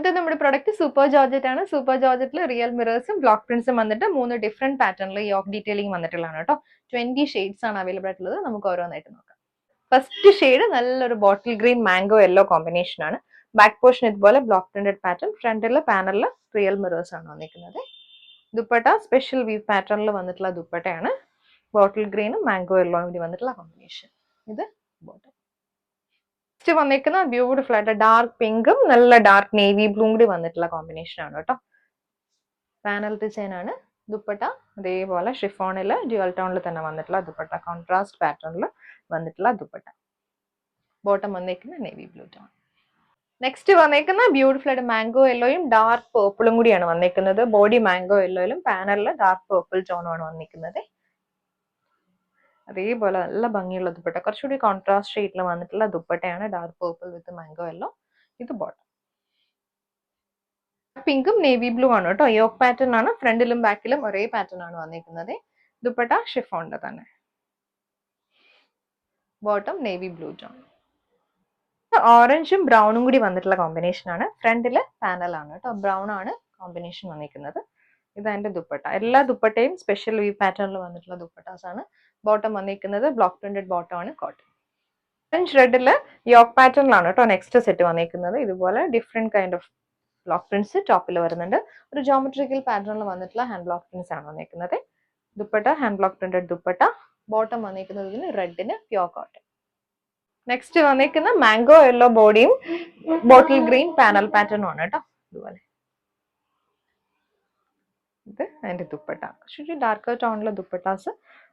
ഇത് നമ്മുടെ product super georgette ആണ്. സൂപ്പർ ജോർജറ്റിൽ റിയൽ മിറേഴ്സും ബ്ലോക്ക് പ്രിന്റ്സും വന്നിട്ട് 3 ഡിഫറെന്റ് പാറ്റേണിൽ യോക്ക് ഡീറ്റെയിലിംഗ് വന്നിട്ടുള്ളതാണ് കേട്ടോ. 20 ഷെയ്ഡ്സ് ആണ് അവൈലബിൾ ആയിട്ടുള്ളത്. നമുക്ക് ഓരോന്നായിട്ട് നോക്കാം. ഫസ്റ്റ് ഷെയ്ഡ് നല്ലൊരു bottle green mango yellow combination ആണ്. ബാക്ക് പോർഷൻ ഇതുപോലെ ബ്ലോക്ക് പ്രിന്റഡ് പാറ്റേൺ, ഫ്രണ്ടിൽ പാനലിൽ റിയൽ മിറേഴ്സ് ആണ് വന്നിരിക്കുന്നത്. ദുപ്പട്ട സ്പെഷ്യൽ വീവ് പാറ്റേണിൽ വന്നിട്ടുള്ള ദുപ്പട്ടയാണ്. ബോട്ടിൽ ഗ്രീനും മാംഗോ യെല്ലോയും കൂടി വന്നിട്ടുള്ള കോമ്പിനേഷൻ. ഇത് ബോട്ടം. നെക്സ്റ്റ് വന്നിരിക്കുന്ന ബ്യൂട്ടിഫുൾ ആയിട്ട് ഡാർക്ക് പിങ്കും നല്ല ഡാർക്ക് നേവി ബ്ലൂം കൂടി വന്നിട്ടുള്ള കോമ്പിനേഷൻ ആണ് കേട്ടോ. പാനൽ ഡിസൈൻ ആണ്. ദുപ്പട്ട അതേപോലെ ഷിഫോണിൽ ഡ്യുവൽ ടോണിൽ തന്നെ വന്നിട്ടുള്ള ദുപ്പട്ട, കോൺട്രാസ്റ്റ് പാറ്റേണിൽ വന്നിട്ടുള്ള ദുപ്പട്ട. ബോട്ടം വന്നിരിക്കുന്ന നേവി ബ്ലൂ ടോൺ. നെക്സ്റ്റ് വന്നേക്കുന്ന ബ്യൂട്ടിഫുൾ ആയിട്ട് മാംഗോ യെല്ലോയും ഡാർക്ക് പേർപ്പിളും കൂടിയാണ് വന്നിരിക്കുന്നത്. ബോഡി മാംഗോ യെല്ലോയിലും പാനലിൽ ഡാർക്ക് പേർപ്പിൾ ടോണുമാണ് വന്നിരിക്കുന്നത്. അതേപോലെ നല്ല ഭംഗിയുള്ള ദുപ്പട്ട, കുറച്ചുകൂടി കോൺട്രാസ്റ്റ് ഷെയ്ഡിൽ വന്നിട്ടുള്ള ദുപ്പട്ടയാണ്. ഡാർക്ക് പേർപ്പിൾ വിത്ത് മാംഗോ യെല്ലോ. ഇത് ബോട്ടം. പിങ്കും നേവി ബ്ലൂ ആണ് കേട്ടോ. യോക്ക് പാറ്റേൺ ആണ്. ഫ്രണ്ടിലും ബാക്കിലും ഒരേ പാറ്റേൺ ആണ് വന്നിരിക്കുന്നത്. ദുപ്പട്ട ഷിഫോണിന്റെ തന്നെ. Bottom navy blue tone. ഓറഞ്ചും ബ്രൗണും കൂടി വന്നിട്ടുള്ള കോമ്പിനേഷൻ ആണ്. ഫ്രണ്ടില് പാനൽ ആണ് കേട്ടോ. ബ്രൗൺ ആണ് കോമ്പിനേഷൻ വന്നിരിക്കുന്നത്. ഇതതിന്റെ ദുപ്പട്ട. എല്ലാ ദുപ്പട്ടയും സ്പെഷ്യൽ വീവ് പാറ്റേണിൽ വന്നിട്ടുള്ള ദുപ്പട്ടാസ് ആണ്. ബോട്ടം വന്നിരിക്കുന്നത് ബ്ലോക്ക് പ്രിന്റഡ് ബോട്ടം ആണ്, കോട്ടൺ. ഓറഞ്ച് റെഡില് യോക്ക് പാറ്റേണിലാണ് കേട്ടോ നെക്സ്റ്റ് സെറ്റ് വന്നിരിക്കുന്നത്. ഇതുപോലെ different kind of block prints ടോപ്പിൽ വരുന്നുണ്ട്. ഒരു ജോമെട്രിക്കൽ പാറ്റേണിൽ വന്നിട്ടുള്ള ഹാൻഡ് ബ്ലോക്ക് പ്രിന്റ്സ് ആണ് വന്നിരിക്കുന്നത്. Dupatta hand block printed dupatta. Bottom വന്നിരിക്കുന്നത് റെഡിന് പ്യോർ കോട്ടൺ. നെക്സ്റ്റ് വന്നിരിക്കുന്ന മാംഗോ യെല്ലോ ബോഡിയും ബോട്ടിൽ ഗ്രീൻ പാനൽ പാറ്റേണും ആണ് കേട്ടോ. ഇതുപോലെ ഇത് അതിന്റെ ദുപ്പട്ട. ശരി ഡാർക്ക് ടോണിലെ ദുപ്പട്ടാസ്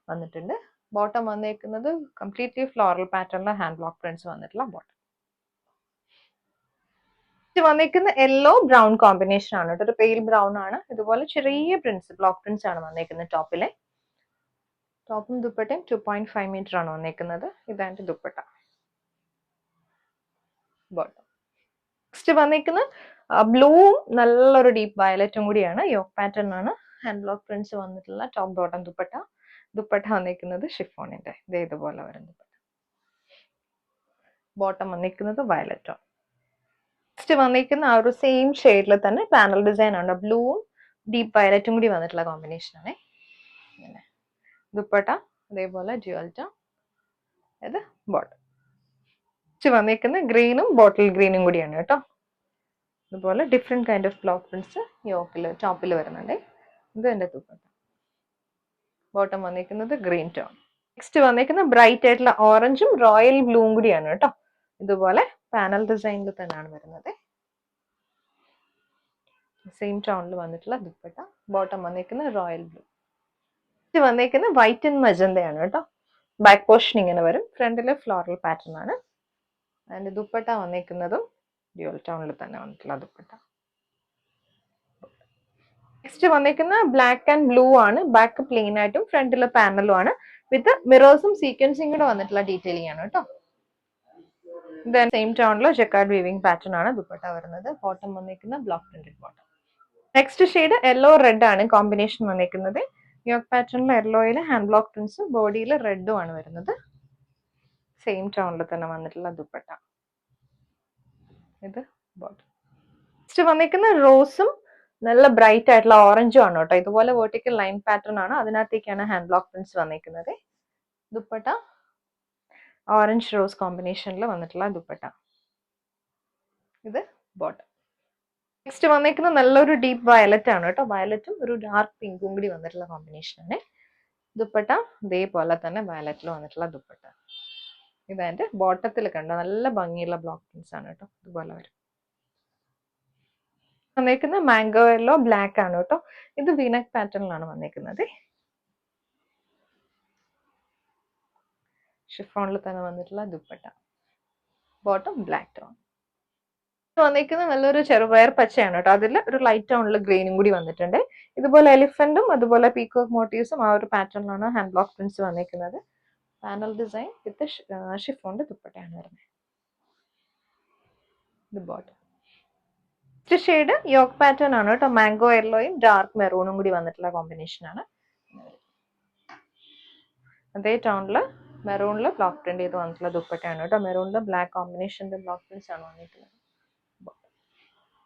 വന്നിട്ടുണ്ട്. ബോട്ടം വന്നിരിക്കുന്നത് കംപ്ലീറ്റ്ലി ഫ്ലോറൽ പാറ്റേണിലെ ഹാൻഡ് ബ്ലോക്ക് പ്രിന്റ്സ് വന്നിട്ടുള്ള ബോട്ടം. വന്നിരിക്കുന്ന യെല്ലോ ബ്രൗൺ കോമ്പിനേഷൻ ആണ് കേട്ടോ. ഒരു പെയിൽ ബ്രൗൺ ആണ്. ഇതുപോലെ ചെറിയ പ്രിന്റ്സ് ബ്ലോക്ക് പ്രിന്റ്സ് ആണ് വന്നിരിക്കുന്നത് ടോപ്പിലെ. ടോപ്പും ദുപ്പട്ടയും 2.5 മീറ്റർ ആണ് വന്നിരിക്കുന്നത്. ഇതായിട്ട് ദുപ്പട്ട. ബോട്ടം. നെക്സ്റ്റ് വന്നിരിക്കുന്ന ബ്ലൂവും നല്ലൊരു ഡീപ്പ് വയലറ്റും കൂടിയാണ്. യോക്ക് പാറ്റേൺ ആണ്. ഹാൻഡ് ബ്ലോക്ക് പ്രിന്റ്സ് വന്നിട്ടുള്ള ടോപ്പ് ബോട്ടം ദുപ്പട്ട. ദുപ്പട്ട വന്നിരിക്കുന്നത് ഷിഫോണിന്റെ ഇതുപോലെ വരും ദുപ്പട്ട. ബോട്ടം വന്നിരിക്കുന്നത് വയലറ്റോ. നെക്സ്റ്റ് വന്നിരിക്കുന്ന ആ ഒരു സെയിം ഷെയ്ഡിൽ തന്നെ പാനൽ ഡിസൈൻ ആണ്. ബ്ലൂവും ഡീപ്പ് വയലറ്റും കൂടി വന്നിട്ടുള്ള കോമ്പിനേഷൻ ആണ്. ഇങ്ങനെ ദുപ്പട്ട അതേപോലെ ഡ്യുവൽ ടോൺ. ഇത് ബോട്ടം. നെക്സ്റ്റ് വന്നിരിക്കുന്ന ഗ്രീനും ബോട്ടിൽ ഗ്രീനും കൂടിയാണ് കേട്ടോ. അതുപോലെ different kind of block prints യോക്കില് ടോപ്പിൽ വരുന്നുണ്ട്. ഇത് എന്റെ ദുപ്പട്ട. ബോട്ടം വന്നിരിക്കുന്നത് ഗ്രീൻ ടോൺ. നെക്സ്റ്റ് വന്നിരിക്കുന്ന ബ്രൈറ്റ് ആയിട്ടുള്ള ഓറഞ്ചും റോയൽ ബ്ലൂവും കൂടിയാണ് കേട്ടോ. ഇതുപോലെ പാനൽ ഡിസൈനിൽ തന്നെയാണ് വരുന്നത്. സെയിം ടോണിൽ വന്നിട്ടുള്ള ദുപ്പട്ട. ബോട്ടം വന്നിരിക്കുന്നത് റോയൽ ബ്ലൂ. ഇത് വന്നിരിക്കുന്നത് വൈറ്റ് ആൻഡ് മജന്തയാണ് കേട്ടോ. ബാക്ക് പോർഷൻ ഇങ്ങനെ വരും. ഫ്രണ്ടില് ഫ്ലോറൽ പാറ്റേൺ ആണ്. അതിന്റെ ദുപ്പട്ട വന്നിരിക്കുന്നതും ഡ്യുവൽ ടോണിൽ തന്നെ വന്നിട്ടുള്ള ദുപ്പട്ട. നെക്സ്റ്റ് വന്നിരിക്കുന്ന ബ്ലാക്ക് ആൻഡ് ബ്ലൂ ആണ്. ബാക്ക് പ്ലെയിൻ ആയിട്ടും ഫ്രണ്ടിലെ പാനലും ആണ്. വിത്ത് മിറേഴ്സും സീക്വൻസിങ് കൂടെ വന്നിട്ടുള്ള ഡീറ്റെയിലിംഗ് ആണ് കേട്ടോ. സെയിം ടോണിലോ ജക്കാർഡ് വീവിംഗ് പാറ്റേൺ ആണ് ദുപ്പട്ട വരുന്നത്. ബോട്ടം വന്നിരിക്കുന്ന block printed bottom. Next shade yellow red ആണ് കോമ്പിനേഷൻ വന്നിരിക്കുന്നത്. യോക്ക് പാറ്റേണിൽ യെല്ലോയിൽ ഹാൻഡ് ബ്ലോക്ക് പ്രിന്റ്സ്, ബോഡിയിൽ റെഡും ആണ് വരുന്നത്. സെയിം ടോണിൽ തന്നെ വന്നിട്ടുള്ള ദുപ്പട്ട. ഇത് ബോട്ടം. നെക്സ്റ്റ് വന്നിരിക്കുന്ന റോസും നല്ല ബ്രൈറ്റ് ആയിട്ടുള്ള ഓറഞ്ചും ആണ് കേട്ടോ. ഇതുപോലെ വെർട്ടിക്കൽ ലൈൻ പാറ്റേൺ ആണ്. അതിനകത്തേക്കാണ് ഹാൻഡ് ബ്ലോക്ക് പ്രിന്റ്സ് വന്നിരിക്കുന്നത്. ദുപ്പട്ട ഓറഞ്ച് റോസ് കോമ്പിനേഷനിൽ വന്നിട്ടുള്ള ദുപ്പട്ട. ഇത് ബോട്ടം. നെക്സ്റ്റ് വന്നിരിക്കുന്ന നല്ലൊരു ഡീപ്പ് വയലറ്റ് ആണ് കേട്ടോ. വയലറ്റും ഒരു ഡാർക്ക് പിങ്കും കൂടി വന്നിട്ടുള്ള കോമ്പിനേഷൻ ആണ്. ദുപ്പട്ട ഇതേപോലെ തന്നെ വയലറ്റിൽ വന്നിട്ടുള്ള ദുപ്പട്ട. ഇതായിട്ട് ബോട്ടത്തിൽ കണ്ട നല്ല ഭംഗിയുള്ള ബ്ലോക്ക് പ്രിന്റ്സ് ആണ് കേട്ടോ. ഇതുപോലെ വരും. വന്നിരിക്കുന്ന മാംഗോ യെല്ലോ ബ്ലാക്ക് ആണ് കേട്ടോ. ഇത് വീനക് പാറ്റേണിലാണ് വന്നിരിക്കുന്നത്. ഷിഫോണിൽ തന്നെ വന്നിട്ടുള്ള ദുപ്പട്ട. Bottom black tone. വന്നിരിക്കുന്ന നല്ലൊരു ചെറുപയർ പച്ചയാണ് കേട്ടോ. അതിൽ ഒരു ലൈറ്റ് ടോണിൽ ഗ്രീനും കൂടി വന്നിട്ടുണ്ട്. ഇതുപോലെ എലിഫന്റും അതുപോലെ പീകോക്ക് മോട്ടീവ്സും ആ ഒരു പാറ്റേണിലാണ് ഹാൻഡ് ബ്ലോക്ക് പ്രിന്റ്സ് വന്നിരിക്കുന്നത്. പാനൽ ഡിസൈൻ വിത്ത് ഷിഫോണിന്റെ ദുപ്പട്ടയാണ് വരുന്നത്. ഇത് bottom. Next shade yoke pattern ആണ് കേട്ടോ. മാംഗോ യെല്ലോയും ഡാർക്ക് മെറൂണും കൂടി വന്നിട്ടുള്ള കോമ്പിനേഷൻ ആണ്. അതേ ടോണില് മെറൂണില് ബ്ലോക്ക് പ്രിന്റ് ചെയ്ത് വന്നിട്ടുള്ള ദുപ്പട്ടയാണ് കേട്ടോ. മെറൂണില് ബ്ലാക്ക് കോമ്പിനേഷന്റെ ബ്ലോക്ക് പ്രിന്റ്സ് ആണ് വന്നിട്ടുള്ളത്.